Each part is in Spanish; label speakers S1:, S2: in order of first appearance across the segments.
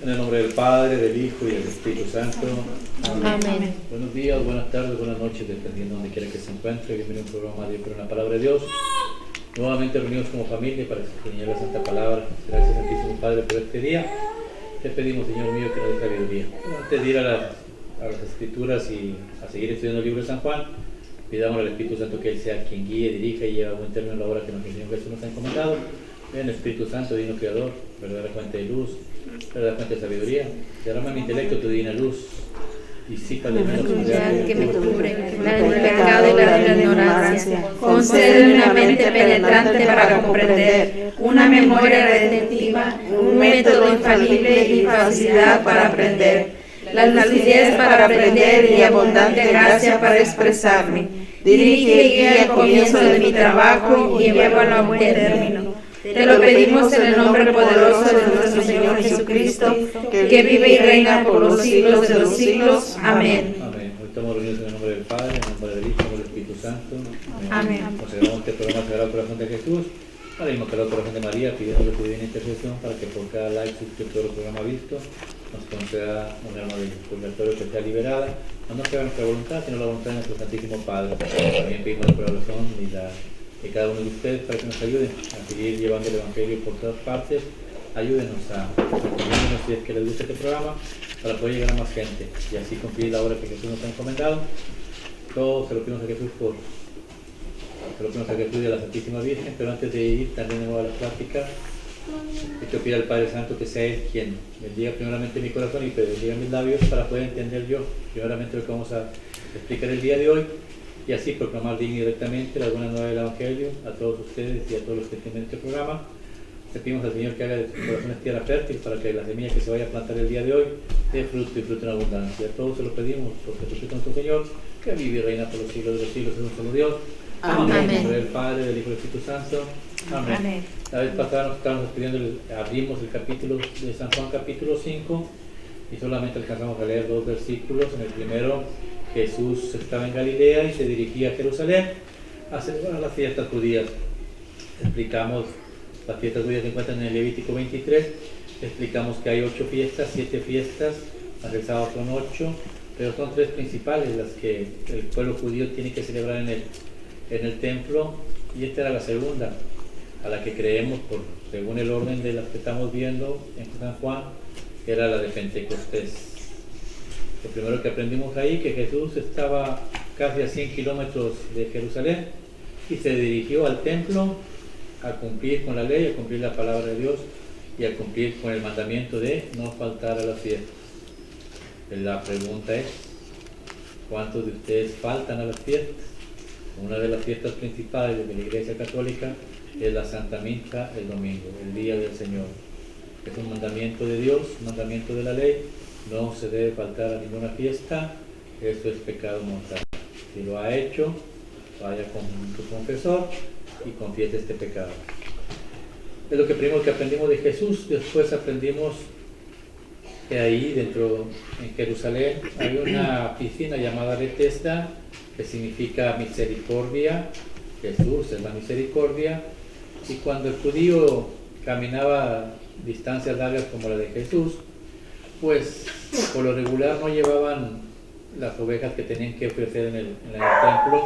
S1: En el nombre del Padre, del Hijo y del Espíritu Santo.
S2: Amén.
S1: Buenos días, buenas tardes, buenas noches, dependiendo de donde quiera que se encuentre. Bienvenido a un programa de Dios, una palabra de Dios. Nuevamente reunidos como familia para escudriñar la Santa Palabra. Gracias, Santísimo Padre, por este día. Te pedimos, Señor mío, que nos dé sabiduría. Antes de ir a las Escrituras y a seguir estudiando el libro de San Juan, pidamos al Espíritu Santo que Él sea quien guíe, dirija y lleve a buen término la obra que nuestro Señor Jesús nos ha encomendado. Ven, Espíritu Santo, Divino Creador, verdadera fuente de luz, verdadera fuente de sabiduría, derrama en mi intelecto tu divina luz y sica de menos
S2: que me cubre, la del pecado y la de la ignorancia. Concédeme una mente penetrante para comprender, una memoria retentiva, un método infalible y facilidad para aprender, la lucidez para aprender y abundante gracia para expresarme. Dirige y guía el comienzo de mi trabajo y llévalo a buen término. Te lo pedimos en el nombre poderoso de nuestro Señor Jesucristo, que vive y reina por los siglos de los siglos. Amén.
S1: Amén. Hoy estamos reunidos en el nombre del Padre, en el nombre del Hijo, en el nombre del Espíritu Santo.
S2: Amén.
S1: Consideramos este programa Sagrado Corazón de Jesús, para el Inmaculado Corazón de María, pidiendo su divina intercesión para que por cada like, suscriptor o programa visto, nos conceda un alma del purgatorio que sea liberada, no sea nuestra voluntad, sino la voluntad de nuestro Santísimo Padre. También pedimos la colaboración de cada uno de ustedes para que nos ayuden a seguir llevando el Evangelio por todas partes. Ayúdenos a recomendarnos si es que les gusta este programa para poder llegar a más gente y así cumplir la obra que Jesús nos ha encomendado. Todos se lo pedimos a Jesús se lo pedimos a Jesús y a la Santísima Virgen, pero antes de ir también a la práctica, yo pido al Padre Santo que sea Él quien bendiga primeramente mi corazón y bendiga mis labios para poder entender yo primeramente lo que vamos a explicar el día de hoy y así proclamar directamente la buena nueva del Evangelio a todos ustedes y a todos los que entienden este programa. Le pedimos al Señor que haga de sus corazones tierra fértil para que la semilla que se vaya a plantar el día de hoy dé fruto y fruto en abundancia. A todos se lo pedimos por Jesucristo nuestro Señor, que vive y reina por los siglos de los siglos, es un solo Dios.
S2: Amén.
S1: En el nombre del Padre, del Hijo y del Espíritu Santo. Amén.
S2: Amén.
S1: La vez pasada nos estábamos estudiando, abrimos el capítulo de San Juan, capítulo 5, y solamente alcanzamos a leer 2 versículos. En el primero, Jesús estaba en Galilea y se dirigía a Jerusalén a celebrar las fiestas judías. Explicamos, las fiestas judías se encuentran en el Levítico 23, explicamos que hay 8 fiestas, 7 fiestas, las del sábado son 8, pero son 3 principales las que el pueblo judío tiene que celebrar en el templo, y esta era la segunda, a la que creemos según el orden de las que estamos viendo en San Juan, era la de Pentecostés. Lo primero que aprendimos ahí, que Jesús estaba casi a 100 kilómetros de Jerusalén y se dirigió al templo a cumplir con la ley, a cumplir la palabra de Dios y a cumplir con el mandamiento de no faltar a las fiestas. La pregunta es, ¿cuántos de ustedes faltan a las fiestas? Una de las fiestas principales de la Iglesia Católica es la Santa Misa el domingo, el Día del Señor. Es un mandamiento de Dios, un mandamiento de la ley. No se debe faltar a ninguna fiesta, esto es pecado mortal. Si lo ha hecho, vaya con su confesor y confiese este pecado. Es lo que primero que aprendimos de Jesús. Después aprendimos que ahí dentro, en Jerusalén, hay una piscina llamada Betesda, que significa misericordia. Jesús es la misericordia, y cuando el judío caminaba distancias largas como la de Jesús, pues por lo regular no llevaban las ovejas que tenían que ofrecer en el templo.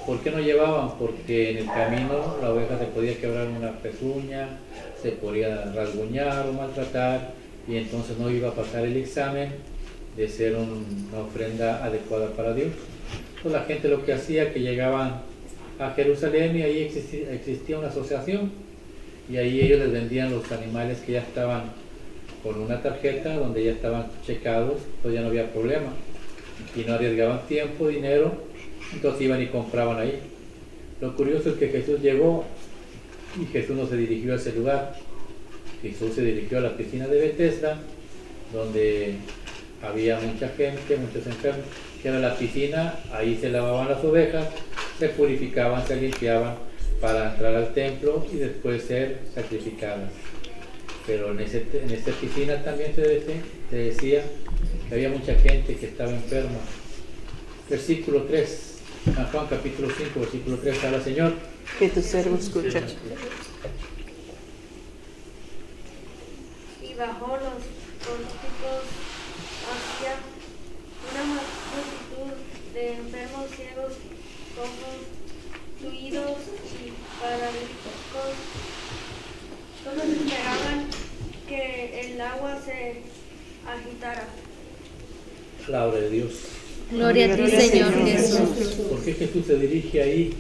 S1: ¿Por qué no llevaban? Porque en el camino la oveja se podía quebrar una pezuña, se podía rasguñar o maltratar, y entonces no iba a pasar el examen de ser una ofrenda adecuada para Dios. Entonces la gente lo que hacía, que llegaban a Jerusalén y ahí existía una asociación, y ahí ellos les vendían los animales que ya estaban con una tarjeta donde ya estaban checados, pues ya no había problema y no arriesgaban tiempo, dinero, entonces iban y compraban ahí. Lo curioso es que Jesús llegó y Jesús no se dirigió a ese lugar. Jesús se dirigió a la piscina de Betesda, donde había mucha gente, muchos enfermos, que era la piscina. Ahí se lavaban las ovejas, se purificaban, se limpiaban para entrar al templo y después ser sacrificadas. Pero en esta piscina también se decía que había mucha gente que estaba enferma. Versículo 3, San Juan capítulo 5, versículo 3, habla Señor.
S3: Que tu siervo escucha. y bajo los pórticos hacia una multitud de enfermos, ciegos, cojos, tuidos y paralíticos. Todos esperaban que el agua se agitara.
S1: Palabra de Dios.
S2: Gloria a ti, Señor Jesús.
S1: ¿Por qué Jesús se dirige ahí?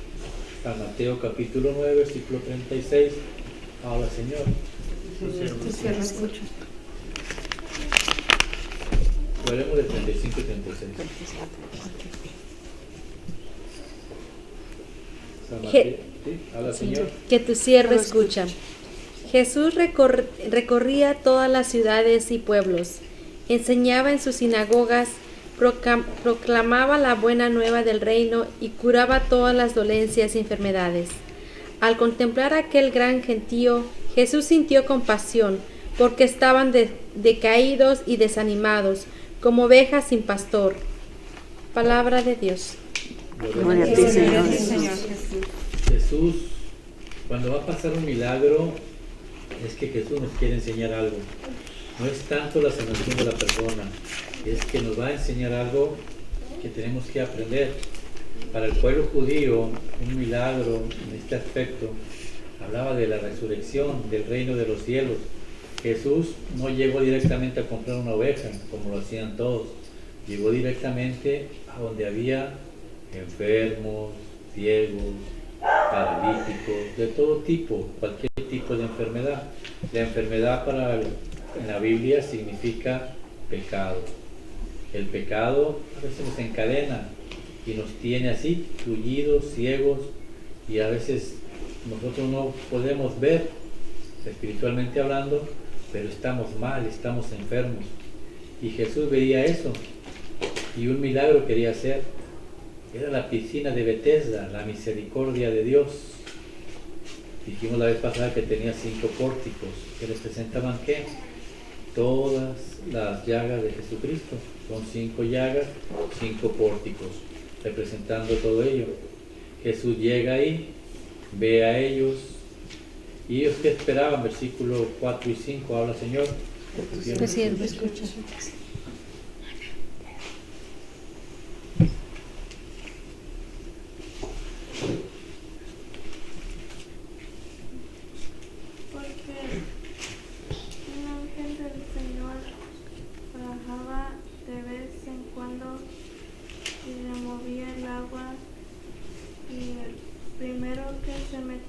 S1: A Mateo capítulo 9, versículo 36. Habla, Señor.
S2: Tu siervo escucha.
S1: Hablemos de 35 y 36. San Mateo, ¿sí? Habla, Señor.
S2: Que tu siervo escucha. Jesús recorría todas las ciudades y pueblos, enseñaba en sus sinagogas, proclamaba la buena nueva del reino y curaba todas las dolencias y enfermedades. Al contemplar aquel gran gentío, Jesús sintió compasión, porque estaban decaídos y desanimados, como ovejas sin pastor. Palabra de Dios.
S1: Gloria a ti, Señor. Jesús, cuando va a pasar un milagro, es que Jesús nos quiere enseñar algo. No es tanto la sanación de la persona, es que nos va a enseñar algo que tenemos que aprender. Para el pueblo judío, un milagro en este aspecto hablaba de la resurrección, del reino de los cielos. Jesús no llegó directamente a comprar una oveja, como lo hacían todos. Llegó directamente a donde había enfermos, ciegos, paralíticos, de todo tipo, cualquier tipo de enfermedad. La enfermedad en la Biblia significa pecado. El pecado a veces nos encadena y nos tiene así, tullidos, ciegos, y a veces nosotros no podemos ver, espiritualmente hablando, pero estamos mal, estamos enfermos. Y Jesús veía eso, y un milagro quería hacer. Era la piscina de Betesda, la misericordia de Dios. Dijimos la vez pasada que tenía 5 pórticos, que representaban ¿qué? Todas las llagas de Jesucristo. Son 5 llagas, 5 pórticos, representando todo ello. Jesús llega ahí, ve a ellos, y ellos que esperaban, versículo 4 y 5, habla, Señor.
S2: Tu siervo escucha.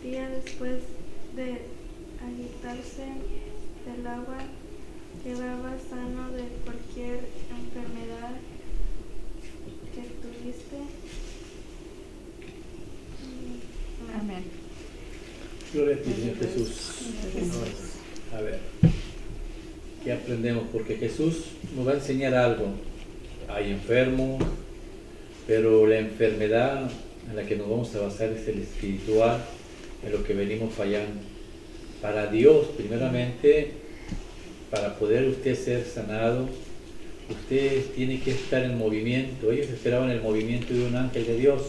S3: Después de agitarse del agua, quedaba sano de cualquier enfermedad que tuviste.
S2: Amén.
S1: Gloria a ti, Señor Jesús. A ver, ¿qué aprendemos? Porque Jesús nos va a enseñar algo. Hay enfermos, pero la enfermedad en la que nos vamos a basar es el espiritual, en lo que venimos fallando. Para Dios, primeramente, para poder usted ser sanado, usted tiene que estar en movimiento. Ellos esperaban el movimiento de un ángel de Dios.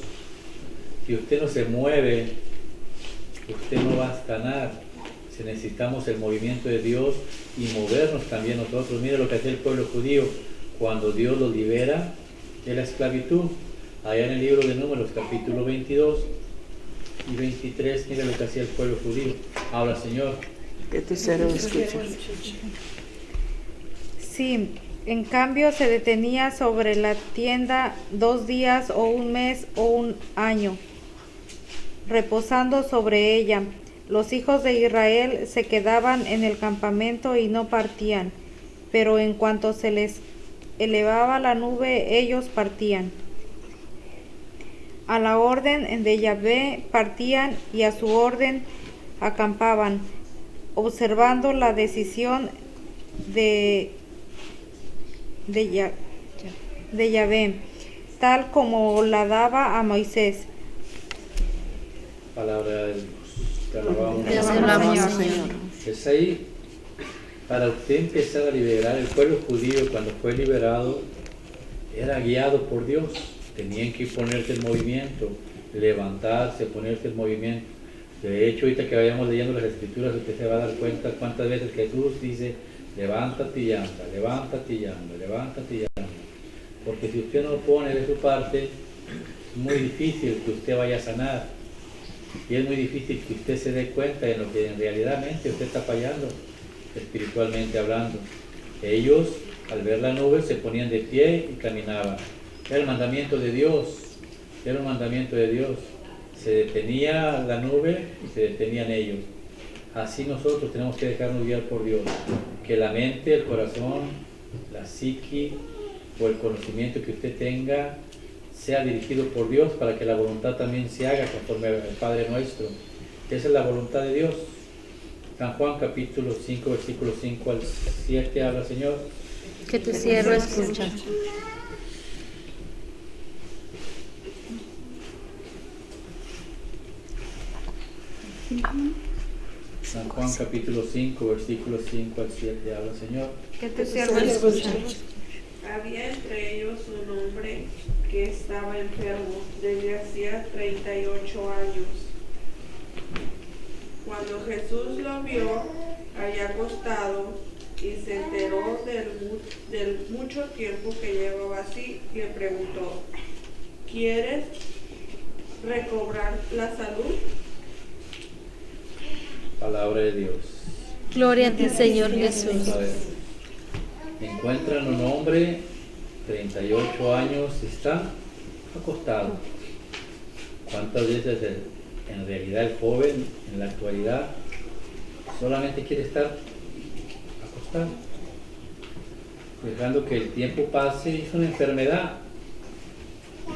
S1: Si usted no se mueve, usted no va a sanar. Si necesitamos el movimiento de Dios y movernos también nosotros. Mira lo que hacía el pueblo judío cuando Dios los libera de la esclavitud. Allá en el libro de Números, capítulo 22 y 23, mira lo que hacía el pueblo judío. Habla, Señor.
S4: Que tu siervo escucha.
S5: Sí, en cambio se detenía sobre la tienda 2 días o 1 mes o 1 año, reposando sobre ella. Los hijos de Israel se quedaban en el campamento y no partían, pero en cuanto se les elevaba la nube, ellos partían. A la orden de Yahvé partían y a su orden acampaban, observando la decisión de Yahvé, tal como la daba a Moisés.
S1: Palabra de Dios. Te alabamos,
S2: Te alabamos, Señor.
S1: Es ahí, para usted empezar a liberar, el pueblo judío cuando fue liberado era guiado por Dios. Tenían que ponerse en movimiento, levantarse, ponerse en movimiento. De hecho, ahorita que vayamos leyendo las escrituras, usted se va a dar cuenta cuántas veces Jesús dice, levántate y anda, levántate y anda, levántate y anda. Porque si usted no pone de su parte, es muy difícil que usted vaya a sanar. Y es muy difícil que usted se dé cuenta de lo que en realidad usted está fallando, espiritualmente hablando. Ellos, al ver la nube, se ponían de pie y caminaban. Era el mandamiento de Dios, era un mandamiento de Dios. Se detenía la nube y se detenían ellos. Así nosotros tenemos que dejarnos guiar por Dios. Que la mente, el corazón, la psique o el conocimiento que usted tenga sea dirigido por Dios para que la voluntad también se haga conforme al Padre nuestro. Esa es la voluntad de Dios. San Juan capítulo 5, versículos 5 al 7 habla, Señor.
S2: Que tu siervo escucha.
S1: San Juan capítulo 5, versículos 5 al 7 habla, Señor.
S5: Que tu siervo escucha.
S6: Había entre ellos un hombre que estaba enfermo desde hacía 38 años. Cuando Jesús lo vio allá acostado y se enteró del mucho tiempo que llevaba así, le preguntó: ¿quieres recobrar la salud?
S1: Palabra de Dios.
S2: Gloria a ti, Señor Jesús.
S1: A ver, encuentran un hombre, 38 años, está acostado. ¿Cuántas veces en realidad el joven en la actualidad solamente quiere estar acostado, dejando que el tiempo pase? Y es una enfermedad.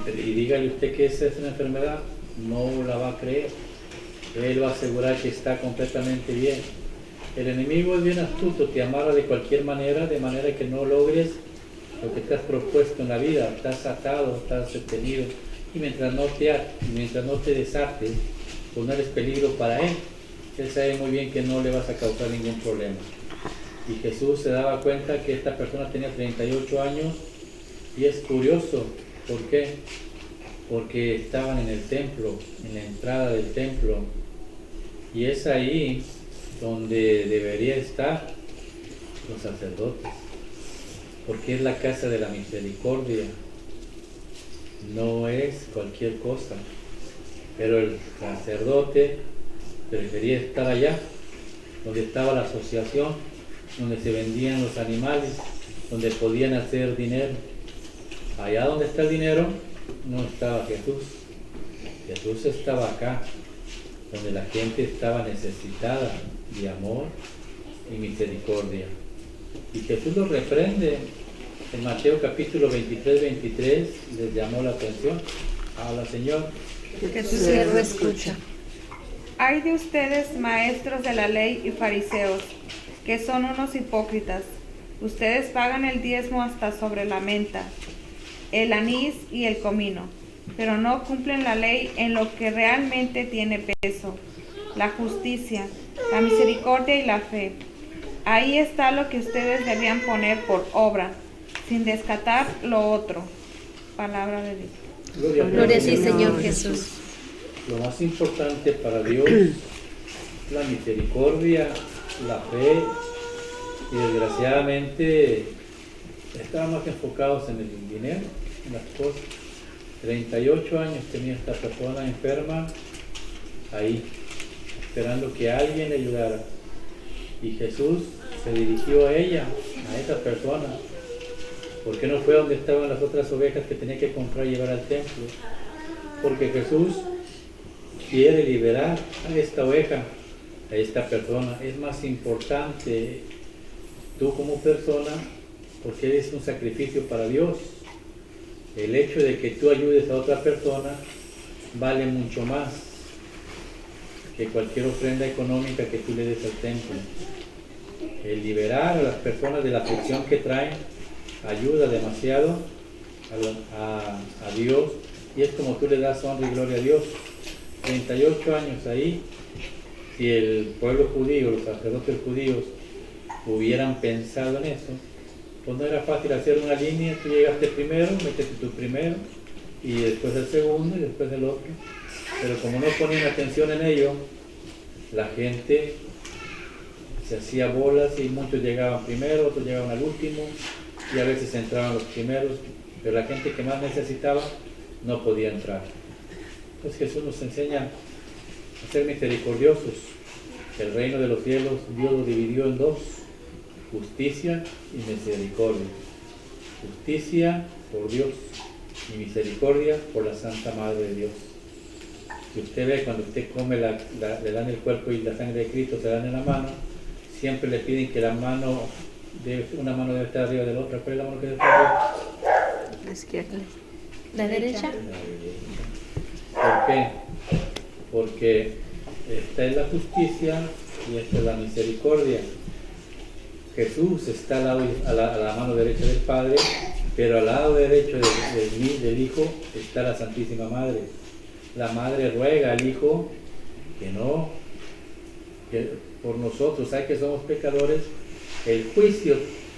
S1: Y dígale usted que esa es una enfermedad, no la va a creer. Él va a asegurar que está completamente bien. El enemigo es bien astuto, te amarra de cualquier manera, de manera que no logres lo que te has propuesto en la vida. Estás atado, estás detenido. Y mientras no te desates, pues no eres peligro para él. Él sabe muy bien que no le vas a causar ningún problema. Y Jesús se daba cuenta que esta persona tenía 38 años y es curioso. ¿Por qué? Porque estaban en el templo, en la entrada del templo. Y es ahí donde debería estar los sacerdotes, porque es la casa de la misericordia, no es cualquier cosa. Pero el sacerdote prefería estar allá, donde estaba la asociación, donde se vendían los animales, donde podían hacer dinero. Allá donde está el dinero no estaba Jesús. Jesús estaba acá, donde la gente estaba necesitada de amor y misericordia. Y Jesús los reprende. En Mateo capítulo 23, les llamó la atención. Habla, Señor.
S2: Que tu siervo escucha.
S5: Hay de ustedes, maestros de la ley y fariseos, que son unos hipócritas. Ustedes pagan el diezmo hasta sobre la menta, el anís y el comino, pero no cumplen la ley en lo que realmente tiene peso: la justicia, la misericordia y la fe. Ahí está lo que ustedes debían poner por obra, sin descartar lo otro. Palabra de Dios.
S2: Gloria a ti, Señor Jesús.
S1: Lo más importante para Dios es la misericordia, la fe, y desgraciadamente estaban más enfocados en el dinero, en las cosas. 38 años tenía esta persona enferma ahí, esperando que alguien le ayudara. Y Jesús se dirigió a ella, a esa persona. ¿Por qué no fue donde estaban las otras ovejas que tenía que comprar y llevar al templo? Porque Jesús quiere liberar a esta oveja, a esta persona. Es más importante tú como persona, porque eres un sacrificio para Dios. El hecho de que tú ayudes a otra persona vale mucho más que cualquier ofrenda económica que tú le des al templo. El liberar a las personas de la aflicción que traen ayuda demasiado a Dios, y es como tú le das honra y gloria a Dios. 38 años ahí. Si el pueblo judío, los sacerdotes judíos hubieran pensado en eso, pues no era fácil hacer una línea. Tú llegaste primero, métete tú primero, y después el segundo, y después el otro. Pero como no ponían atención en ello, la gente se hacía bolas y muchos llegaban primero, otros llegaban al último y a veces entraban los primeros, pero la gente que más necesitaba no podía entrar. Entonces Jesús nos enseña a ser misericordiosos. El reino de los cielos Dios lo dividió en dos: justicia y misericordia. Justicia por Dios y misericordia por la Santa Madre de Dios. Si usted ve, cuando usted come, le dan el cuerpo y la sangre de Cristo, se dan en la mano, siempre le piden que una mano debe estar arriba de la otra. ¿Cuál es la mano que debe estar arriba?
S4: La izquierda.
S2: ¿La derecha?
S1: ¿Por qué? Porque esta es la justicia y esta es la misericordia. Jesús está a la mano derecha del Padre, pero al lado derecho del Hijo está la Santísima Madre. La Madre ruega al Hijo que por nosotros, sabe que somos pecadores, el juicio,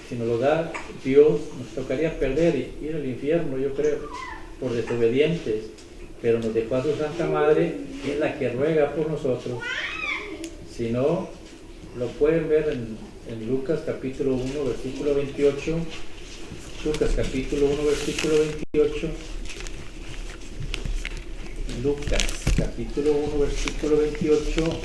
S1: si nos lo da Dios, nos tocaría perder y ir al infierno, yo creo, por desobedientes, pero nos dejó a su Santa Madre, que es la que ruega por nosotros. Si no, lo pueden ver en Lucas capítulo 1, versículo 28. Lucas capítulo 1, versículo 28. Lucas capítulo 1, versículo 28.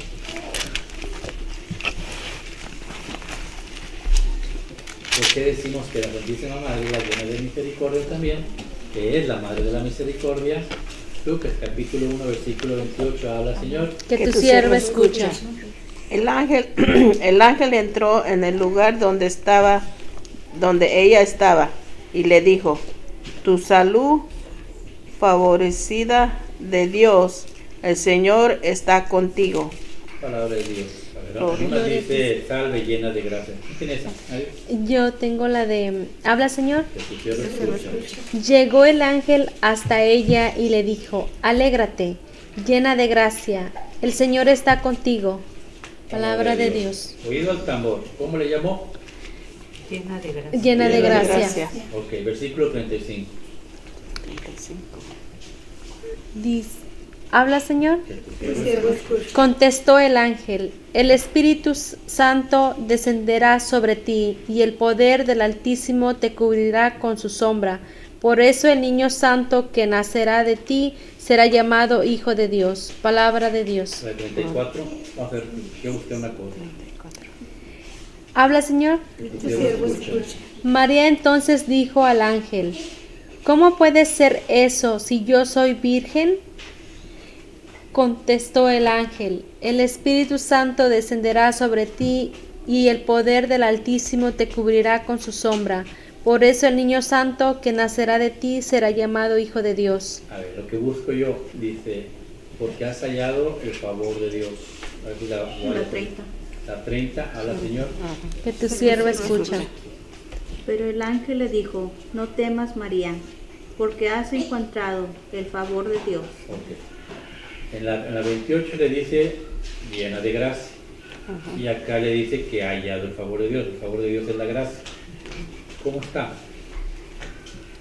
S1: ¿Por qué decimos que la Santísima Madre es la llena de misericordia también? Que es la Madre de la Misericordia. Lucas capítulo 1, versículo 28 habla, Señor.
S2: Que tu siervo escucha.
S4: El ángel entró en el lugar donde ella estaba, y le dijo: tu salud, favorecida de Dios, el Señor está contigo.
S1: Palabra de Dios. A ver, una dice: salve llena de gracia. ¿Quién es esa?
S2: Yo tengo la de... ¿Habla, Señor?
S1: Que tu siervo escucha.
S2: Llegó el ángel hasta ella y le dijo: alégrate, llena de gracia, el Señor está contigo. Palabra de Dios.
S1: Oído al tambor. ¿Cómo le llamó?
S5: Llena de gracia.
S2: Llena de gracia.
S1: Ok, versículo 35.
S2: Dice, ¿habla, Señor?
S1: Que tu siervo escucha.
S2: Contestó el ángel: el Espíritu Santo descenderá sobre ti y el poder del Altísimo te cubrirá con su sombra. Por eso el niño santo que nacerá de ti será llamado Hijo de Dios. Palabra de Dios.
S1: La 34. Vamos a ver, yo busqué una cosa.
S2: ¿Habla, Señor?
S1: Que tu siervo escucha.
S2: María entonces dijo al ángel: ¿cómo puede ser eso si yo soy virgen? Contestó el ángel: el Espíritu Santo descenderá sobre ti y el poder del Altísimo te cubrirá con su sombra. Por eso el niño santo que nacerá de ti será llamado Hijo de Dios.
S1: A ver, lo que busco yo, dice, porque has hallado el favor de Dios. A ver si la 30. La 30, habla, Señor.
S2: Que tu siervo escucha.
S7: Pero el ángel le dijo: no temas, María, porque has encontrado el favor de Dios.
S1: Okay. En la 28 le dice llena de gracia. Y acá le dice que ha hallado el favor de Dios. El favor de Dios es la gracia. ¿Cómo está?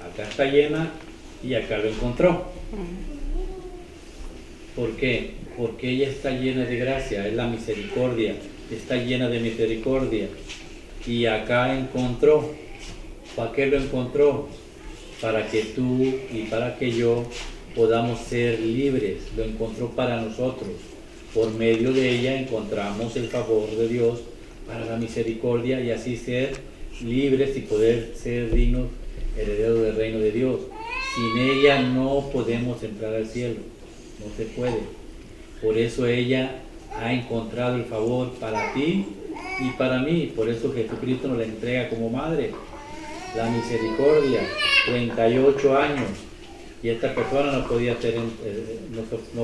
S1: Acá está llena y acá lo encontró. ¿Por qué? Porque ella está llena de gracia, es la misericordia, está llena de misericordia. Y acá encontró. ¿Para qué lo encontró? Para que tú y para que yo podamos ser libres. Lo encontró para nosotros. Por medio de ella encontramos el favor de Dios para la misericordia y así ser libres y poder ser dignos herederos del reino de Dios. Sin ella no podemos entrar al cielo, no se puede. Por eso ella ha encontrado el favor para ti y para mí. Por eso Jesucristo nos la entrega como madre. La misericordia, 38 años. Y esta persona no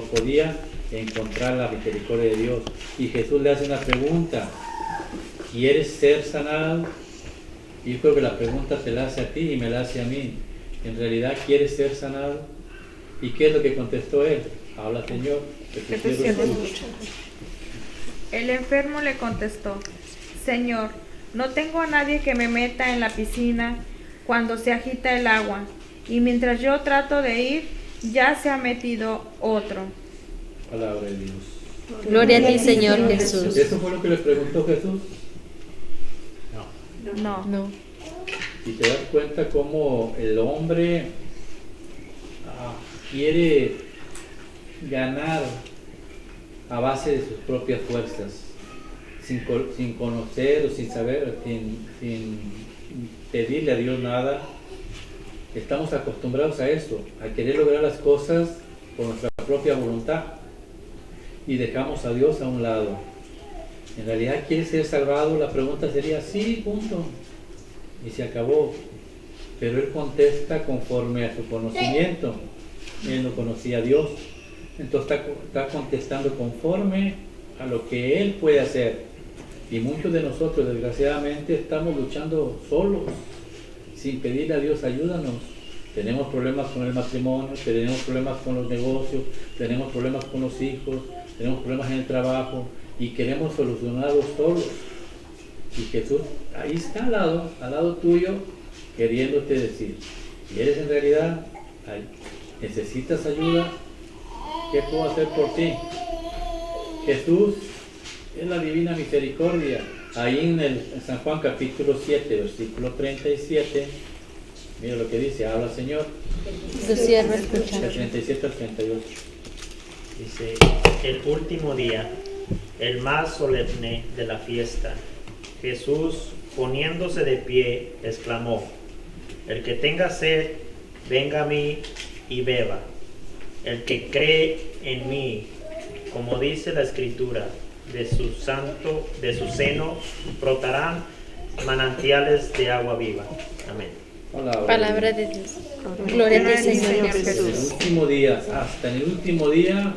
S1: podía encontrar la misericordia de Dios. Y Jesús le hace una pregunta: ¿quieres ser sanado? Y yo creo que la pregunta te la hace a ti y me la hace a mí. ¿En realidad quieres ser sanado? ¿Y qué es lo que contestó él? Habla, Señor. Que tu siervo escucha.
S5: El enfermo le contestó: Señor, no tengo a nadie que me meta en la piscina cuando se agita el agua, y mientras yo trato de ir, ya se ha metido otro.
S1: Palabra de Dios.
S2: Gloria a ti, Señor Jesús.
S1: ¿Eso fue lo que le preguntó Jesús?
S5: No.
S1: Y te das cuenta cómo el hombre quiere ganar a base de sus propias fuerzas, sin conocer o sin saber, sin pedirle a Dios nada. Estamos acostumbrados a esto, a querer lograr las cosas por nuestra propia voluntad y dejamos a Dios a un lado. En realidad, ¿quieres ser salvado? La pregunta sería sí, punto. Y se acabó. Pero él contesta conforme a su conocimiento. Él no conocía a Dios. Entonces está contestando conforme a lo que él puede hacer. Y muchos de nosotros, desgraciadamente, estamos luchando solos, sin pedirle a Dios, ayúdanos. Tenemos problemas con el matrimonio, tenemos problemas con los negocios, tenemos problemas con los hijos, tenemos problemas en el trabajo y queremos solucionarlos solos. Y Jesús ahí está al lado tuyo, queriéndote decir, si eres en realidad, necesitas ayuda, ¿qué puedo hacer por ti? Jesús es la divina misericordia. Ahí en San Juan capítulo 7, versículo 37, mira lo que dice, habla Señor.
S2: Tu siervo escucha.
S1: Del 37 al 38.
S8: Dice, el último día, el más solemne de la fiesta, Jesús, poniéndose de pie, exclamó, el que tenga sed, venga a mí y beba. El que cree en mí, como dice la Escritura, de su seno brotarán manantiales de agua viva. Amén.
S2: Palabra de Dios. Gloria a ti, Señor Jesús.
S1: En el último día, hasta en el último día,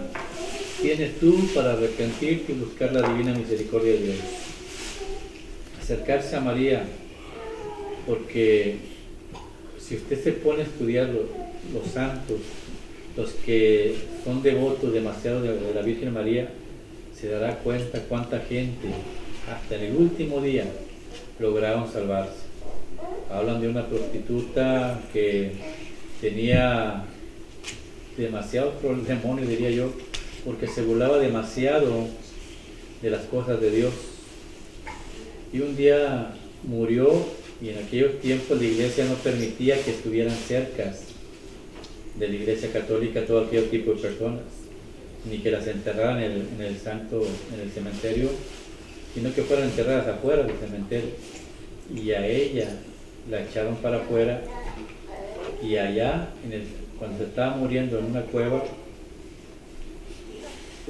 S1: tienes tú para arrepentirte y buscar la divina misericordia de Dios. Acercarse a María, porque si usted se pone a estudiar los santos, los que son devotos demasiado de la Virgen María, se dará cuenta cuánta gente hasta en el último día lograron salvarse. Hablan de una prostituta que tenía demasiados demonios, diría yo, porque se burlaba demasiado de las cosas de Dios. Y un día murió, y en aquellos tiempos la iglesia no permitía que estuvieran cerca de la iglesia católica todo aquel tipo de personas, ni que las enterraran en el cementerio, sino que fueran enterradas afuera del cementerio. Y a ella la echaron para afuera, y allá, cuando se estaba muriendo en una cueva,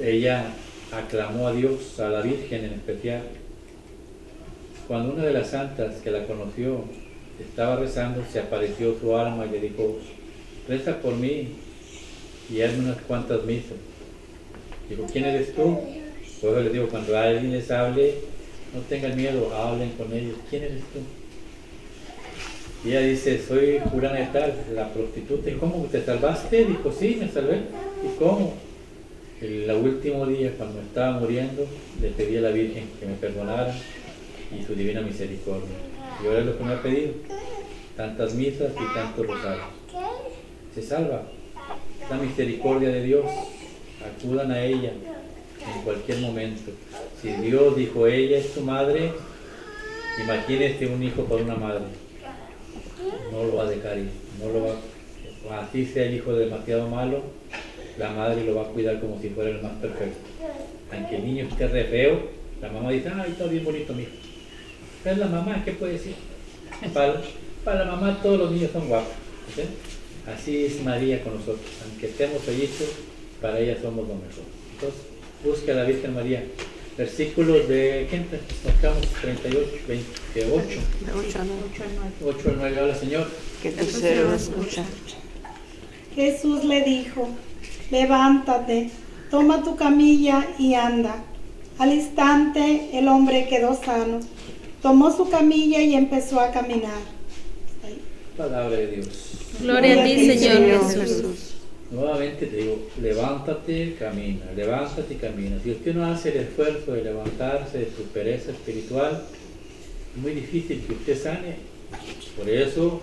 S1: ella aclamó a Dios, a la Virgen en especial. Cuando una de las santas que la conoció estaba rezando, se apareció su alma y le dijo, reza por mí y hazme unas cuantas misas. Digo, ¿quién eres tú? Luego les digo, cuando alguien les hable, no tengan miedo, hablen con ellos. ¿Quién eres tú? Y ella dice, soy fulana de tal, la prostituta. ¿Y cómo? ¿Te salvaste? Dijo, sí, me salvé. ¿Y cómo? El último día, cuando estaba muriendo, le pedí a la Virgen que me perdonara y su divina misericordia. Y ahora es lo que me ha pedido, tantas misas y tantos rosarios. Se salva. La misericordia de Dios, acudan a ella en cualquier momento. Si Dios dijo, ella es tu madre, imagínese un hijo por una madre. No lo va a dejar ir, no lo va, así sea el hijo demasiado malo, la madre lo va a cuidar como si fuera el más perfecto. Aunque el niño esté re feo, la mamá dice, ay, está bien bonito mi hijo. Es la mamá, ¿qué puede decir? Para la mamá todos los niños son guapos. ¿Sí? Así es María con nosotros, aunque estemos fellitos, para ella somos lo mejor. Entonces, busca a la Virgen María. Versículos de, ¿qué tocamos? 38, 28. 8 al 9, habla Señor.
S4: Que tu siervo escucha.
S9: Jesús le dijo, levántate, toma tu camilla y anda. Al instante el hombre quedó sano. Tomó su camilla y empezó a caminar.
S1: Palabra de Dios.
S2: Gloria a ti, Señor Jesús.
S1: Nuevamente te digo, levántate, camina, levántate y camina. Si usted no hace el esfuerzo de levantarse de su pereza espiritual, es muy difícil que usted sane. Por eso,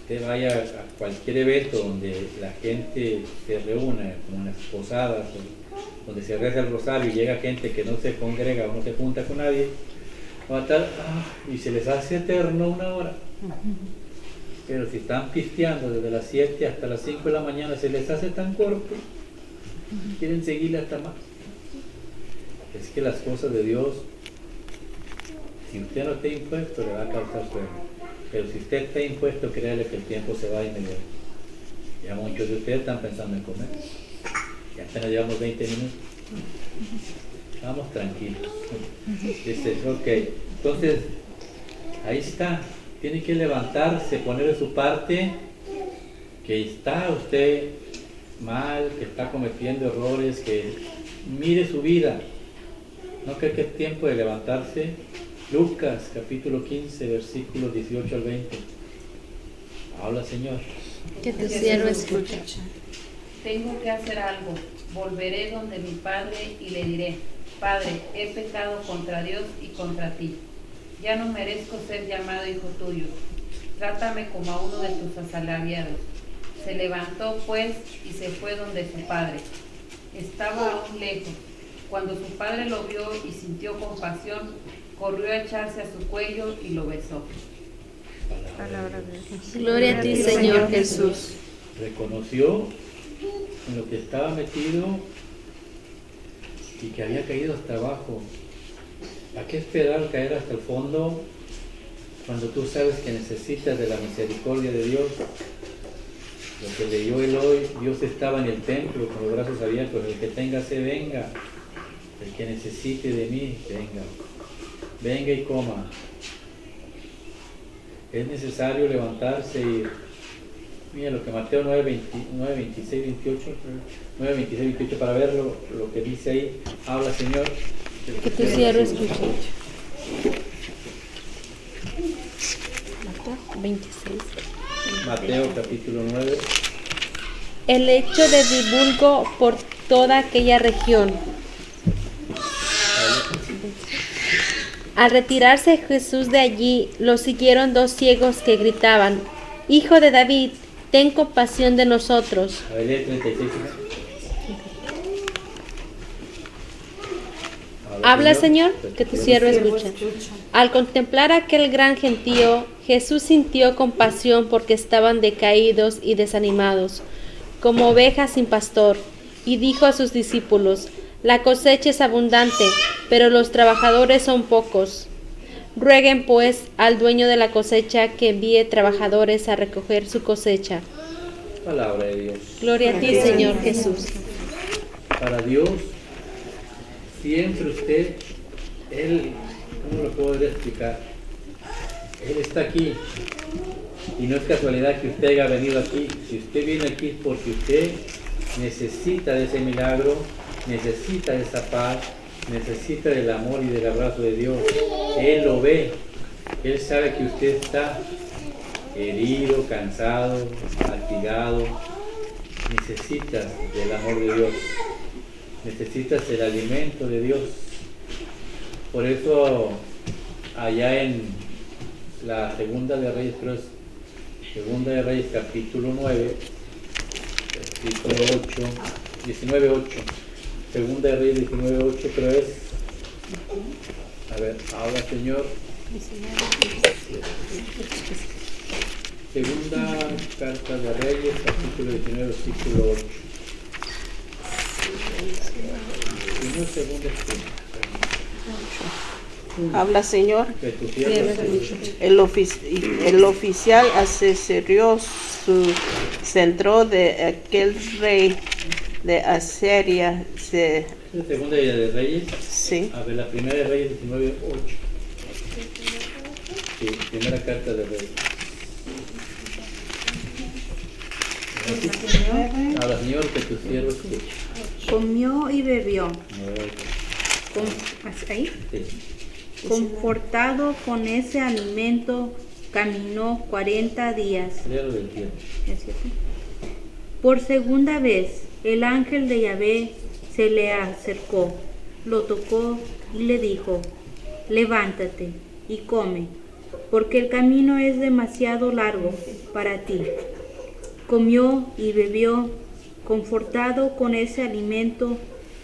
S1: usted vaya a cualquier evento donde la gente se reúne, como en las posadas, donde se reza el rosario y llega gente que no se congrega o no se junta con nadie, va a estar, y se les hace eterno 1 hora. Pero si están pisteando desde las 7 hasta las 5 de la mañana, se les hace tan corto, quieren seguirle hasta más. Es que las cosas de Dios, si usted no está impuesto, le va a causar sueño. Pero si usted está impuesto, créale que el tiempo se va inmediato. Ya muchos de ustedes están pensando en comer. Ya apenas llevamos 20 minutos. Vamos tranquilos. Dice, ok. Entonces, ahí está. Tiene que levantarse, poner de su parte, que está usted mal, que está cometiendo errores, que mire su vida. No cree que es tiempo de levantarse. Lucas capítulo 15, versículos 18 al 20. Habla, Señor.
S2: Que tu siervo escucha.
S10: Tengo que hacer algo. Volveré donde mi padre y le diré: Padre, he pecado contra Dios y contra ti. Ya no merezco ser llamado hijo tuyo. Trátame como a uno de tus asalariados. Se levantó pues y se fue donde su padre. Estaba aún lejos. Cuando su padre lo vio y sintió compasión, corrió a echarse a su cuello y lo besó.
S2: Palabra de Dios. Gloria a ti, Señor Jesús.
S1: Reconoció en lo que estaba metido y que había caído hasta abajo. ¿A qué esperar caer hasta el fondo cuando tú sabes que necesitas de la misericordia de Dios? Lo que leyó él hoy, Dios estaba en el templo con los brazos abiertos. El que tenga sed, venga. El que necesite de mí, venga. Venga y coma. Es necesario levantarse y mira lo que Mateo 9, 26, 28, 9, 26, 28, para ver lo que dice ahí. Habla, Señor.
S2: Que tu siervo escuche. Mateo 26.
S1: Mateo capítulo 9.
S2: El hecho de divulgo por toda aquella región. Al retirarse Jesús de allí, lo siguieron 2 ciegos que gritaban: Hijo de David, ten compasión de nosotros.
S1: A ver, 36.
S2: Habla, Señor, que tu siervo escucha. Al contemplar aquel gran gentío, Jesús sintió compasión porque estaban decaídos y desanimados, como ovejas sin pastor, y dijo a sus discípulos: La cosecha es abundante, pero los trabajadores son pocos. Rueguen pues al dueño de la cosecha que envíe trabajadores a recoger su cosecha.
S1: Palabra de Dios.
S2: Gloria a ti, Señor Jesús.
S1: Para Dios, siempre usted, Él, ¿cómo lo puedo explicar? Él está aquí. Y no es casualidad que usted haya venido aquí. Si usted viene aquí es porque usted necesita de ese milagro, necesita de esa paz, necesita del amor y del abrazo de Dios. Él lo ve. Él sabe que usted está herido, cansado, fatigado. Necesitas del amor de Dios. Necesitas el alimento de Dios. Por eso allá en la Segunda de Reyes, creo es Segunda de Reyes capítulo 9, versículo 8, 19:8. Segunda de Reyes 19:8, creo es. A ver, habla, Señor. Segunda carta de Reyes, capítulo 19, versículo 8. Y no es segunda,
S4: Habla, Señor.
S1: que tu siervo escuche.
S4: El oficial asesoró su centro de aquel rey de Asiria.
S1: Segunda de Reyes.
S4: Sí.
S1: A ver, la primera de Reyes 19:8. Sí, primera carta de Reyes. Ahora, Señor, que tu siervo escuche.
S7: Comió y bebió. ¿Ahí?
S1: Sí.
S7: Confortado con ese alimento, caminó 40 días.
S1: Léalo del tiempo.
S7: ¿Es cierto? Por segunda vez, el ángel de Yahvé se le acercó, lo tocó y le dijo: Levántate y come, porque el camino es demasiado largo para ti. Comió y bebió, confortado con ese alimento,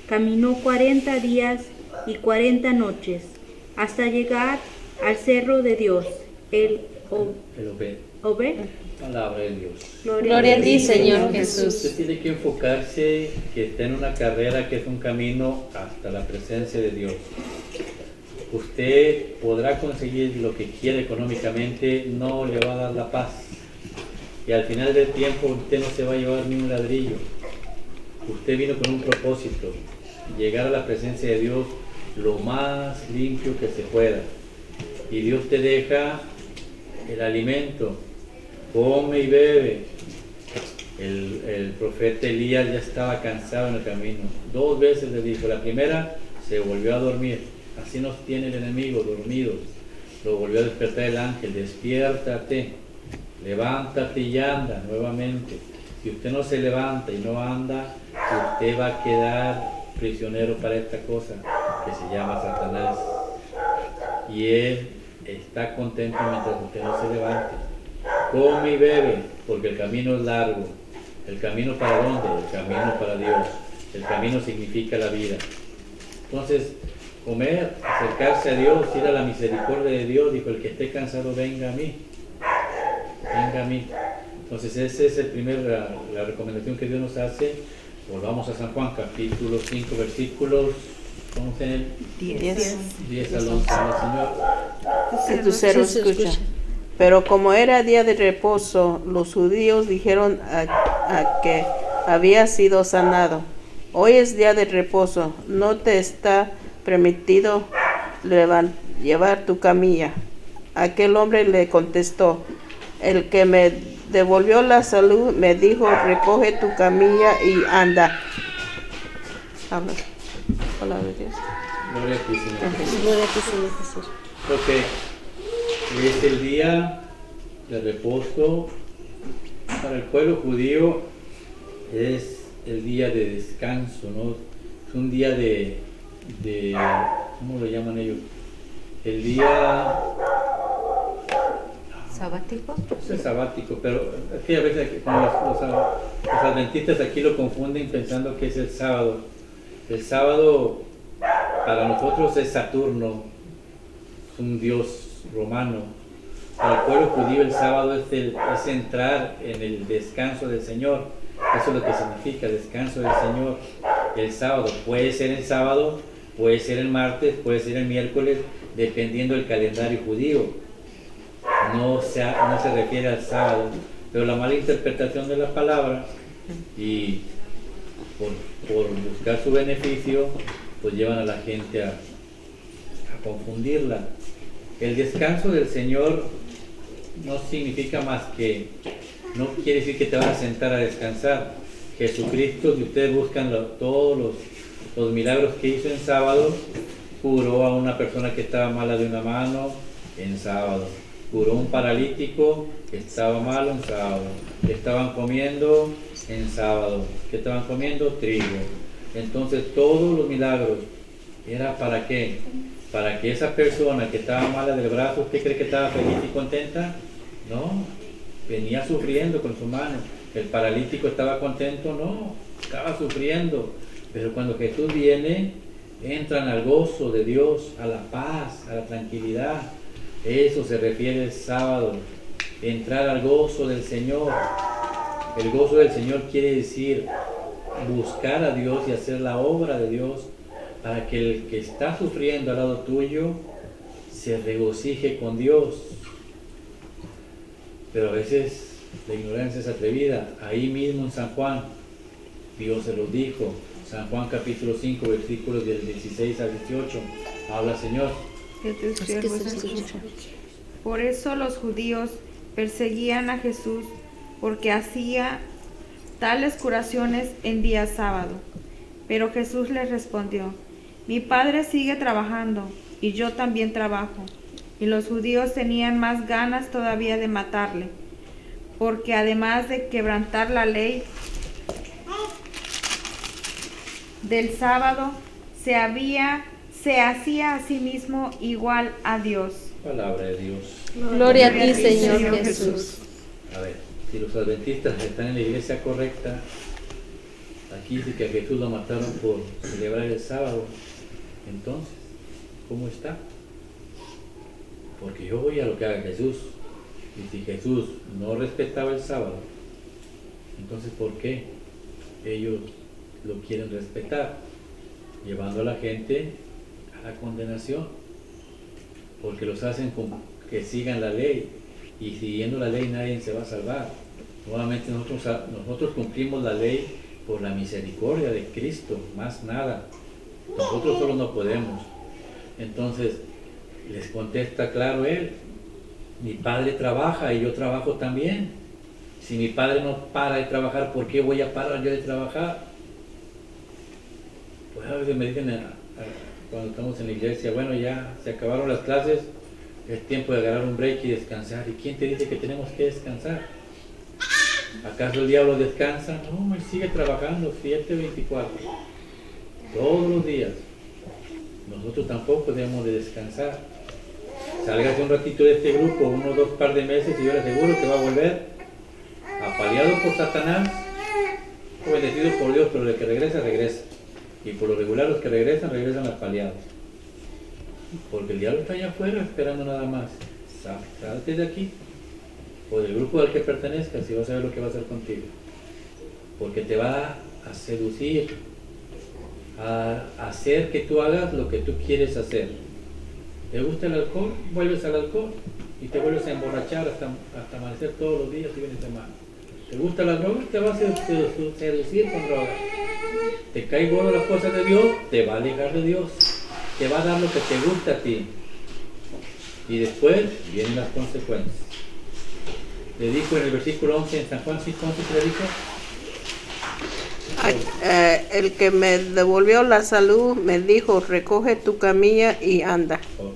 S7: caminó 40 días y 40 noches, hasta llegar al cerro de Dios, el Obed.
S1: Palabra de Dios.
S2: Gloria a ti, Señor Jesús.
S1: Usted tiene que enfocarse que está en una carrera que es un camino hasta la presencia de Dios. Usted podrá conseguir lo que quiere económicamente, no le va a dar la paz. Y al final del tiempo usted no se va a llevar ni un ladrillo. Usted vino con un propósito, llegar a la presencia de Dios lo más limpio que se pueda. Y Dios te deja el alimento, come y bebe. El profeta Elías ya estaba cansado en el camino. 2 veces le dijo, la primera se volvió a dormir. Así nos tiene el enemigo, dormidos. Lo volvió a despertar el ángel, despiértate, levántate y anda nuevamente. Si usted no se levanta y no anda, usted va a quedar prisionero para esta cosa que se llama Satanás. Y él está contento mientras usted no se levante. Come y bebe, porque el camino es largo. ¿El camino para dónde? El camino para Dios. El camino significa la vida. Entonces, comer, acercarse a Dios, ir a la misericordia de Dios, dijo, el que esté cansado, venga a mí. Venga a mí. Entonces, esa es la recomendación que Dios nos hace. Volvamos a San Juan, capítulo 5, versículos, ¿cómo en el 10 al 11, Señor.
S4: Que tu siervo escucha. Pero como era día de reposo, los judíos dijeron a que había sido sanado. Hoy es día de reposo, no te está permitido llevar tu camilla. Aquel hombre le contestó, el que me devolvió la salud me dijo, recoge tu camilla y anda. Habla. Palabra de Dios.
S1: Gloria a ti, Señor.
S2: Gloria a ti, Señor Jesús.
S1: Ok. Es el día de reposo para el pueblo judío, es el día de descanso, ¿no? Es un día de ¿cómo lo llaman ellos? El día
S2: ¿Sabático?
S1: Es sabático, pero es que a veces como los adventistas aquí lo confunden pensando que es el sábado. El sábado para nosotros es Saturno, es un dios romano. Para el pueblo judío el sábado es entrar en el descanso del Señor. Eso es lo que significa descanso del Señor. El sábado puede ser el sábado, puede ser el martes, puede ser el miércoles, dependiendo del calendario judío. No se refiere al sábado, pero la mala interpretación de la palabra y por buscar su beneficio, pues llevan a la gente a confundirla. El descanso del Señor no significa más que, no quiere decir que te vas a sentar a descansar. Jesucristo, si ustedes buscan todos los milagros que hizo en sábado, curó a una persona que estaba mala de una mano en sábado, curó a un paralítico que estaba malo en sábado, estaban comiendo en sábado, que estaban comiendo trigo. Entonces todos los milagros era ¿para qué? Para que esa persona que estaba mala del brazo, ¿usted cree que estaba feliz y contenta? No, venía sufriendo con su mano. El paralítico estaba contento, no, estaba sufriendo. Pero cuando Jesús viene, entran al gozo de Dios, a la paz, a la tranquilidad. Eso se refiere el sábado, entrar al gozo del Señor. El gozo del Señor quiere decir buscar a Dios y hacer la obra de Dios para que el que está sufriendo al lado tuyo se regocije con Dios. Pero a veces la ignorancia es atrevida. Ahí mismo en San Juan, Dios se los dijo. San Juan capítulo 5, versículos del 16 al 18. Habla, Señor.
S5: Por eso los judíos perseguían a Jesús, porque hacía tales curaciones en día sábado. Pero Jesús les respondió, mi Padre sigue trabajando, y yo también trabajo. Y los judíos tenían más ganas todavía de matarle, porque además de quebrantar la ley del sábado, se hacía a sí mismo igual a Dios.
S1: Palabra de Dios.
S2: Gloria a ti, Señor Jesús.
S1: A ver, si los adventistas están en la iglesia correcta, aquí dice que a Jesús lo mataron por celebrar el sábado. Entonces, ¿cómo está? porque yo voy a lo que haga Jesús. Y si Jesús no respetaba el sábado, entonces ¿por qué ellos lo quieren respetar? Llevando a la gente a la condenación, porque los hacen con que sigan la ley, y siguiendo la ley nadie se va a salvar. Nuevamente nosotros cumplimos la ley por la misericordia de Cristo, más nada. Nosotros solo no podemos. Entonces les contesta claro él: mi padre trabaja y yo trabajo también. Si mi padre no para de trabajar, ¿por qué voy a parar yo de trabajar? Pues a veces me dicen cuando estamos en la iglesia, bueno, ya se acabaron las clases, es tiempo de agarrar un break y descansar. ¿Y quién te dice que tenemos que descansar? ¿Acaso el diablo descansa? No, él sigue trabajando 7/24, todos los días. Nosotros tampoco debemos de descansar. Sálgase un ratito de este grupo, 1 o 2 par de meses, y yo le aseguro que va a volver apaleado por Satanás o bendecido por Dios, pero el que regresa, regresa. Y por lo regular los que regresan apaleados. Porque el diablo está allá afuera esperando nada más. Salte de aquí, o del grupo al que pertenezcas, y vas a ver lo que va a hacer contigo. Porque te va a seducir, a hacer que tú hagas lo que tú quieres hacer. ¿Te gusta el alcohol? Vuelves al alcohol y te vuelves a emborrachar hasta amanecer todos los días y vienes de mal. ¿Te gusta la droga? Te vas a seducir con droga. ¿Te cae gordo las cosas de Dios? Te va a alejar de Dios. Te va a dar lo que te gusta a ti. Y después vienen las consecuencias. Le dijo en el versículo 11, en San Juan 5:11, ¿qué le dijo?
S4: El que me devolvió la salud me dijo: recoge tu camilla y anda.
S1: Okay.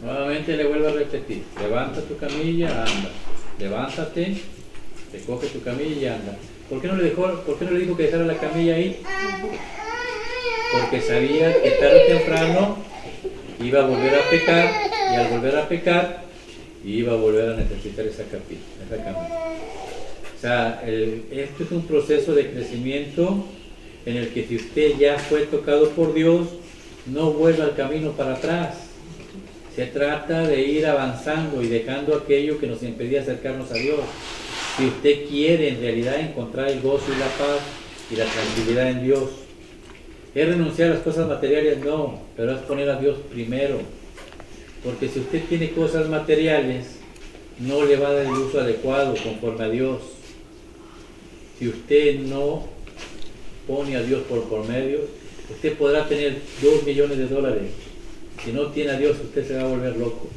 S1: Nuevamente le vuelvo a repetir: levanta tu camilla, anda. Levántate, recoge tu camilla y anda. ¿Por qué no le dijo que dejara la camilla ahí? Porque sabía que tarde o temprano iba a volver a pecar, y al volver a pecar iba a volver a necesitar esa camilla. O sea, esto es un proceso de crecimiento en el que si usted ya fue tocado por Dios, no vuelva al camino para atrás. Se trata de ir avanzando y dejando aquello que nos impedía acercarnos a Dios. Si usted quiere en realidad encontrar el gozo y la paz y la tranquilidad en Dios, ¿es renunciar a las cosas materiales? No, pero es poner a Dios primero. Porque si usted tiene cosas materiales, no le va a dar el uso adecuado conforme a Dios. Si usted no pone a Dios por medio, usted podrá tener $2 millones. Si no tiene a Dios, usted se va a volver loco.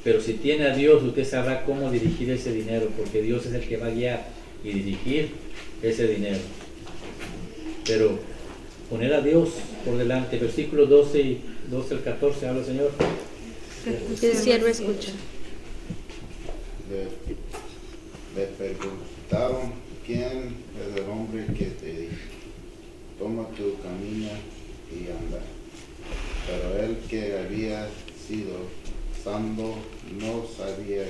S1: Pero si tiene a Dios, usted sabrá cómo dirigir ese dinero, porque Dios es el que va a guiar y dirigir ese dinero. Pero poner a Dios por delante. Versículos 12 al 14, habla el Señor.
S2: El siervo escucha.
S11: Le preguntaron: ¿quién es el hombre que te dijo: toma tu camilla y anda? Pero él que había sido sanado no sabía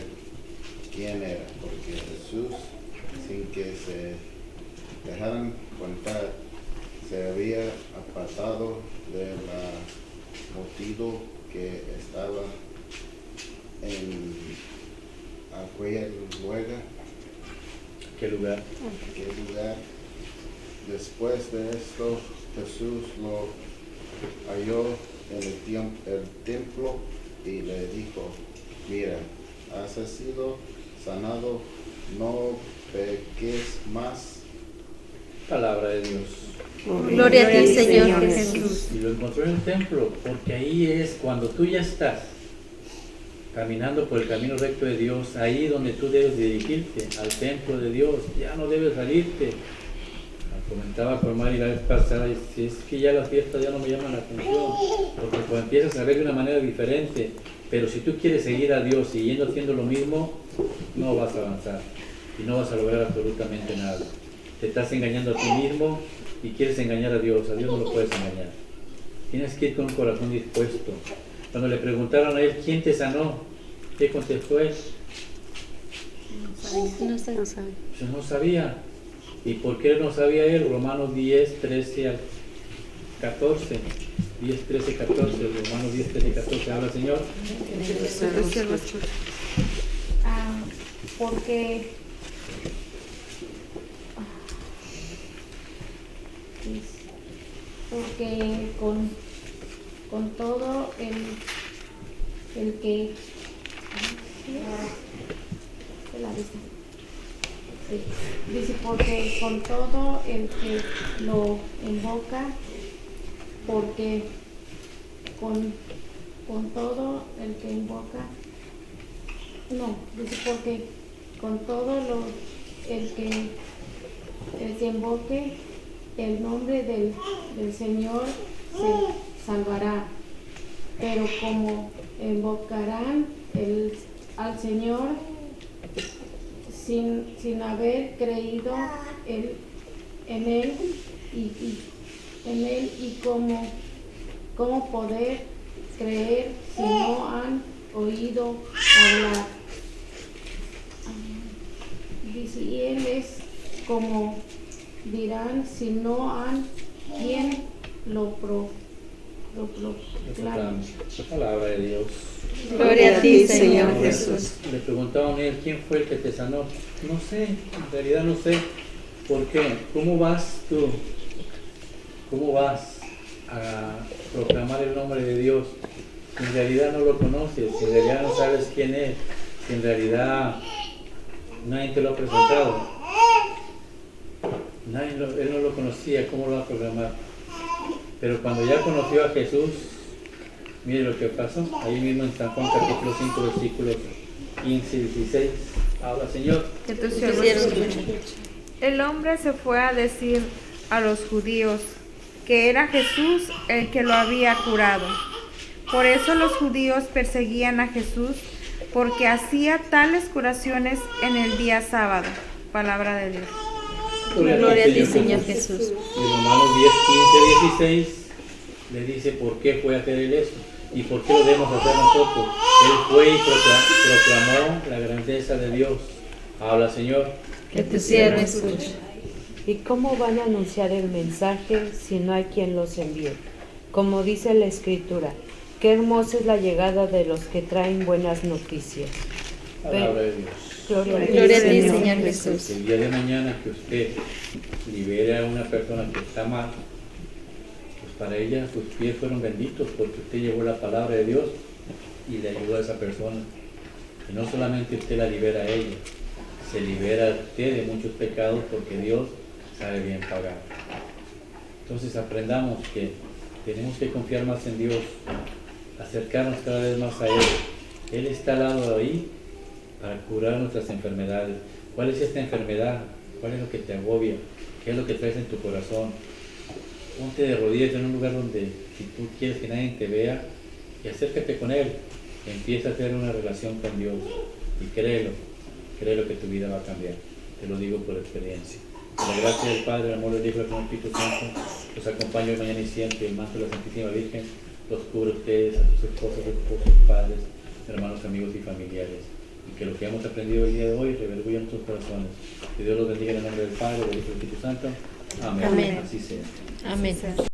S11: quién era, porque Jesús, sin que se dejaran contar, se había apartado de la multitud que estaba en aquel lugar. Después de esto, Jesús lo halló en el templo y le dijo: mira, has sido sanado, no peques más.
S1: Palabra de Dios.
S2: Gloria a ti, Señor Jesús.
S1: Y lo encontró en el templo, porque ahí es cuando tú ya estás caminando por el camino recto de Dios, ahí donde tú debes dirigirte, al templo de Dios. Ya no debes salirte. Comentaba con Mari la vez pasada, y si es que ya las fiestas ya no me llaman la atención, porque cuando empiezas a ver de una manera diferente, pero si tú quieres seguir a Dios siguiendo haciendo lo mismo, no vas a avanzar y no vas a lograr absolutamente nada. Te estás engañando a ti mismo y quieres engañar a Dios no lo puedes engañar. Tienes que ir con un corazón dispuesto. Cuando le preguntaron a él: ¿quién te sanó?, ¿qué contestó él? No sabía. ¿Y por qué no sabía él? Romanos 10, 13 al 14. 10, 13, 14, Romanos 10, 13, 14, habla el Señor.
S2: Porque con todo el que dice, porque con todo el que lo invoca, porque con todo el que invoca, no, dice porque con todo el que invoque el nombre del Señor se salvará. Pero como invocarán al Señor sin haber creído en Él y cómo poder creer si no han oído hablar. Dice, y Él es como dirán si no han quien lo proclame.
S1: Palabra de Dios.
S5: Gloria a ti, Señor Jesús.
S1: Le preguntaban a él, ¿quién fue el que te sanó? No sé, en realidad no sé. ¿Por qué? ¿Cómo vas tú? ¿Cómo vas a proclamar el nombre de Dios si en realidad no lo conoces, si en realidad no sabes quién es, si en realidad nadie te lo ha presentado? Él no lo conocía, ¿cómo lo va a proclamar? Pero cuando ya conoció a Jesús, mire lo que pasó, ahí mismo en San Juan capítulo 5, versículos 15 y 16, habla Señor.
S5: El hombre se fue a decir a los judíos que era Jesús el que lo había curado. Por eso los judíos perseguían a Jesús, porque hacía tales curaciones en el día sábado. Palabra de Dios.
S1: Gloria a ti, Señor Jesús. Y Romanos 10, 15, 16 le dice por qué fue a hacer él eso y por qué lo debemos hacer nosotros. Él fue y proclamó la grandeza de Dios. Habla, Señor.
S12: Que tu siervo escuche. ¿Y cómo van a anunciar el mensaje si no hay quien los envíe? Como dice la Escritura, qué hermosa es la llegada de los que traen buenas noticias.
S1: Palabra de Dios.
S12: Gloria
S5: a ti, Señor Jesús.
S1: El día de mañana que usted libere a una persona que está mal, pues para ella sus pies fueron benditos porque usted llevó la palabra de Dios y le ayudó a esa persona. Y no solamente usted la libera a ella, se libera a usted de muchos pecados porque Dios sabe bien pagar. Entonces aprendamos que tenemos que confiar más en Dios, acercarnos cada vez más a Él. Él está al lado de ahí para curar nuestras enfermedades. ¿Cuál es esta enfermedad? ¿Cuál es lo que te agobia? ¿Qué es lo que traes en tu corazón? Ponte de rodillas en un lugar donde, si tú quieres que nadie te vea, y acércate con Él. Empieza a tener una relación con Dios y créelo que tu vida va a cambiar. Te lo digo por experiencia. Con la gracia del Padre, el amor del Hijo y del Espíritu Santo, los acompaño mañana y siempre. El manto de la Santísima Virgen los cubre a ustedes, a sus esposas, a sus esposos, padres, hermanos, amigos y familiares. Y que lo que hemos aprendido el día de hoy revergüe en nuestros corazones. Que Dios los bendiga en el nombre del Padre, del Hijo y del Espíritu Santo. Amén.
S5: Amén.
S1: Así sea.
S5: Amén.